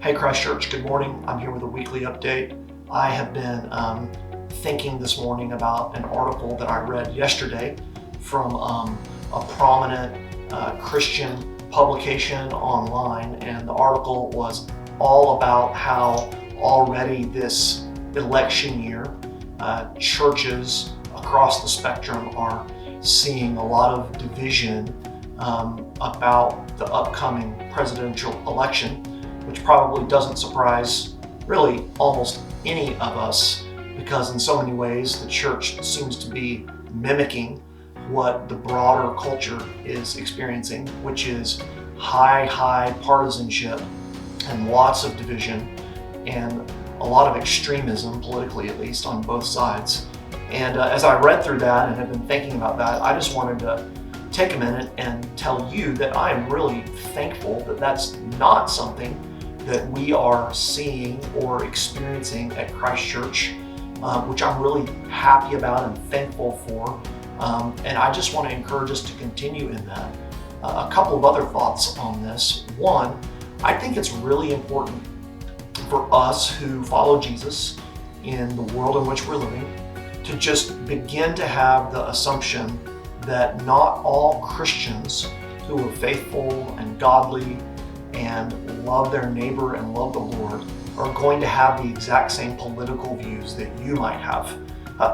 Hey Christ Church, good morning. I'm here with a weekly update. I have been thinking this morning about an article that I read yesterday from a prominent Christian publication online, and the article was all about how already this election year, churches across the spectrum are seeing a lot of division about the upcoming presidential election, which probably doesn't surprise really almost any of us, because in so many ways the church seems to be mimicking what the broader culture is experiencing, which is high partisanship and lots of division and a lot of extremism, politically at least, on both sides. And as I read through that and have been thinking about that, I just wanted to take a minute and tell you that I am really thankful that that's not something that we are seeing or experiencing at Christ Church, which I'm really happy about and thankful for. And I just want to encourage us to continue in that. A couple of other thoughts on this. One, I think it's really important for us who follow Jesus in the world in which we're living to just begin to have the assumption that not all Christians who are faithful and godly and love their neighbor and love the Lord are going to have the exact same political views that you might have.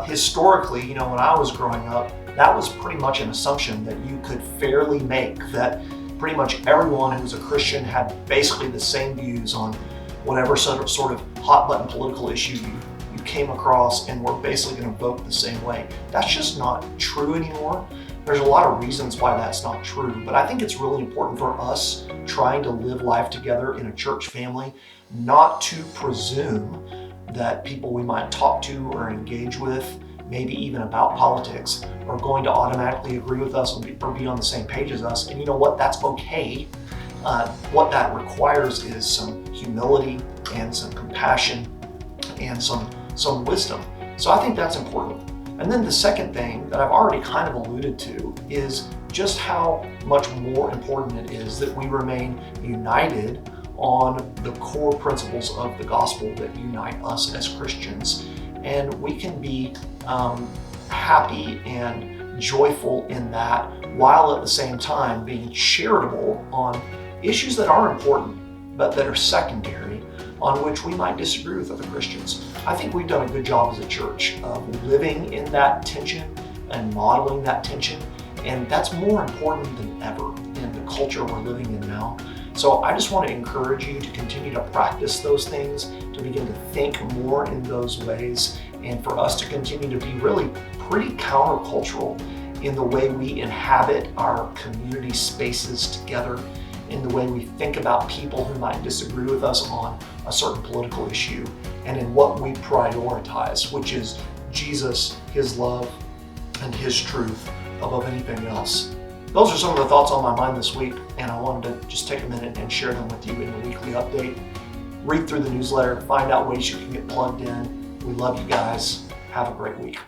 Historically, when I was growing up, that was pretty much an assumption that you could fairly make, that pretty much everyone who's a Christian had basically the same views on whatever sort of hot button political issue you came across, and were basically going to vote the same way. That's just not true anymore. There's a lot of reasons why that's not true, but I think it's really important for us trying to live life together in a church family not to presume that people we might talk to or engage with, maybe even about politics, are going to automatically agree with us or be on the same page as us. And you know what? That's okay. What that requires is some humility and some compassion and some wisdom. So I think that's important. And then the second thing that I've already kind of alluded to is just how much more important it is that we remain united on the core principles of the gospel that unite us as Christians. And we can be happy and joyful in that, while at the same time being charitable on issues that are important but that are secondary, on which we might disagree with other Christians. I think we've done a good job as a church of living in that tension and modeling that tension, and that's more important than ever in the culture we're living in now. So I just want to encourage you to continue to practice those things, to begin to think more in those ways, and for us to continue to be really pretty countercultural in the way we inhabit our community spaces together, in the way we think about people who might disagree with us on a certain political issue, and in what we prioritize, which is Jesus, His love, and His truth above anything else. Those are some of the thoughts on my mind this week, and I wanted to just take a minute and share them with you in the weekly update. Read through the newsletter, find out ways you can get plugged in. We love you guys. Have a great week.